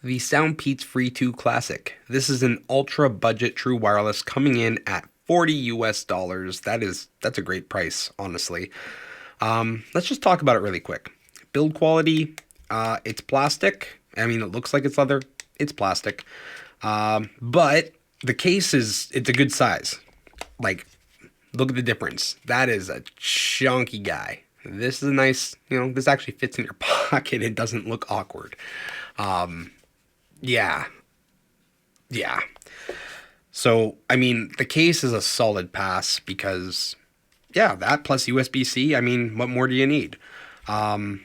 The SOUNDPEATS Free2 Classic. This is an ultra budget true wireless coming in at 40 US dollars. That's a great price, honestly. Let's just talk about it really quick. Build quality, it's plastic. I mean, it looks like it's leather. It's plastic. But the case it's a good size. Like, look at the difference. That is a chunky guy. This is a nice, this actually fits in your pocket. It doesn't look awkward. Yeah, yeah. So, I mean, the case is a solid pass because, yeah, that plus USB-C, I mean, what more do you need? The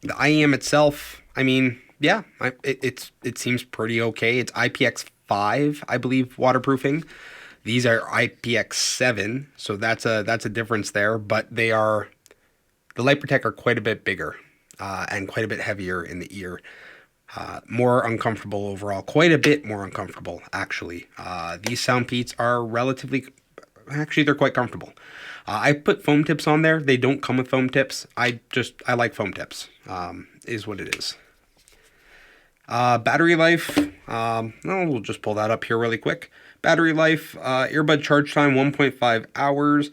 IEM itself, I mean, yeah, it seems pretty okay. It's IPX5, I believe, waterproofing. These are IPX7, so that's a difference there, but the Lypertek are quite a bit bigger and quite a bit heavier in the ear. More uncomfortable overall, quite a bit more uncomfortable, actually. These SOUNDPEATS are actually, they're quite comfortable. I put foam tips on there. They don't come with foam tips. I like foam tips, is what it is. Battery life, we'll just pull that up here really quick. Battery life, earbud charge time, 1.5 hours.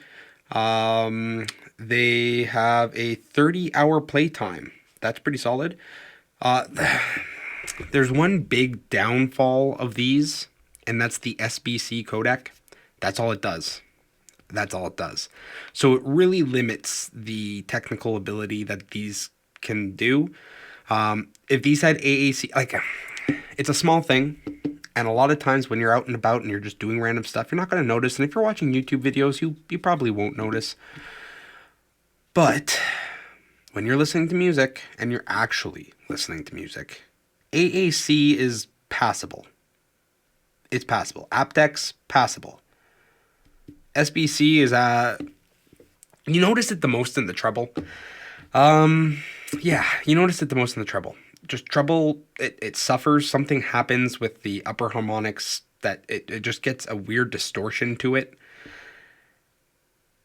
They have a 30-hour playtime. That's pretty solid. There's one big downfall of these, and that's the Sbc Codec. That's all it does. That's all it does. So it really limits the technical ability that these can do. If these had AAC, like, it's a small thing, and a lot of times when you're out and about and you're just doing random stuff, you're not going to notice. And if you're watching YouTube videos, you probably won't notice. But when you're listening to music, and you're actually listening to music, AAC is passable. It's passable. AptX, passable. SBC is, you notice it the most in the treble. Yeah, you notice it the most in the treble. Just treble, it suffers. Something happens with the upper harmonics that it just gets a weird distortion to it.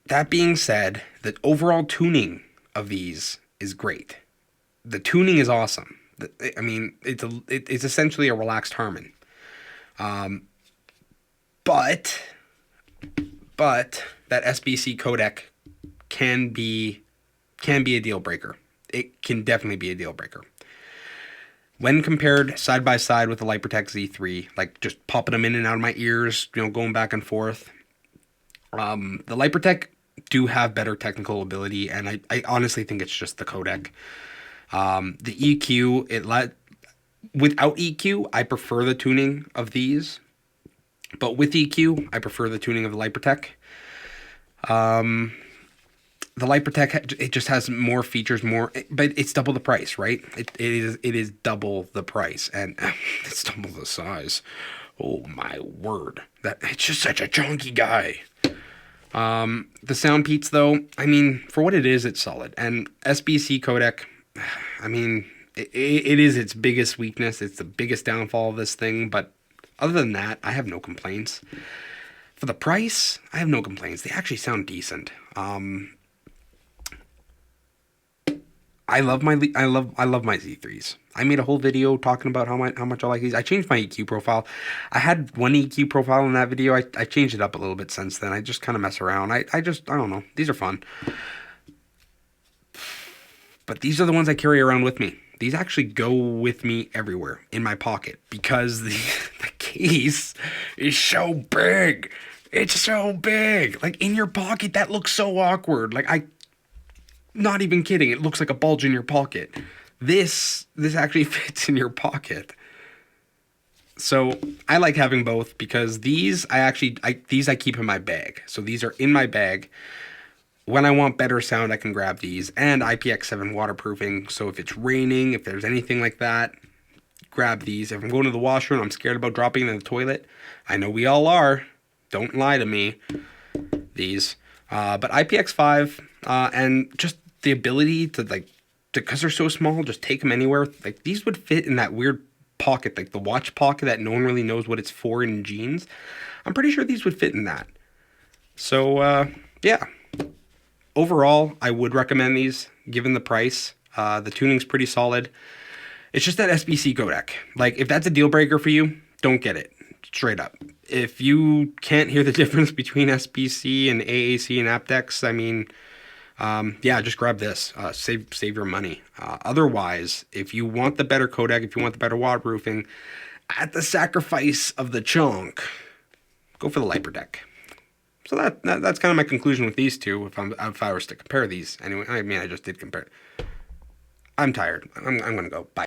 That being said, the overall tuning of these is great. The tuning is awesome. I mean, it's essentially a relaxed Harman. But that SBC codec can be a deal breaker. It can definitely be a deal breaker. When compared side by side with the Lypertek Z3, like just popping them in and out of my ears, going back and forth, the Lypertek do have better technical ability, and I honestly think it's just the codec. The EQ, without EQ, I prefer the tuning of these, but with EQ, I prefer the tuning of the Lypertek. The Lypertek, it just has more features, but it's double the price, right? It is double the price, and it's double the size. Oh my word, it's just such a chunky guy. The SOUNDPEATS, though, I mean, for what it is, it's solid. And SBC codec, I mean, it is its biggest weakness. It's the biggest downfall of this thing. But other than that, I have no complaints. For the price, I have no complaints. They actually sound decent. I love my Z3s. I made a whole video talking about how much I like these. I changed my EQ profile. I had one EQ profile in that video. I changed it up a little bit since then. I just kind of mess around. I don't know. These are fun. But these are the ones I carry around with me. These actually go with me everywhere in my pocket because the case is so big. It's so big. Like, in your pocket, that looks so awkward. Like, not even kidding. It looks like a bulge in your pocket. This actually fits in your pocket. So I like having both because these I keep in my bag. So these are in my bag. When I want better sound, I can grab these, and IPX7 waterproofing. So if it's raining, if there's anything like that, grab these. If I'm going to the washroom, I'm scared about dropping them in the toilet. I know we all are. Don't lie to me. These. But IPX5 and just the ability to, because they're so small, just take them anywhere. Like, these would fit in that weird pocket, like the watch pocket that no one really knows what it's for in jeans. I'm pretty sure these would fit in that. So, yeah. Overall, I would recommend these, given the price. The tuning's pretty solid. It's just that SBC codec. Like, if that's a deal breaker for you, don't get it. Straight up. If you can't hear the difference between SBC and AAC and aptX, I mean, yeah, just grab this. Save your money. Otherwise, if you want the better codec, if you want the better waterproofing, at the sacrifice of the chunk, go for the Lypertek. So that's kind of my conclusion with these two. If I was to compare these, anyway, I mean, I just did compare. I'm tired. I'm gonna go. Bye.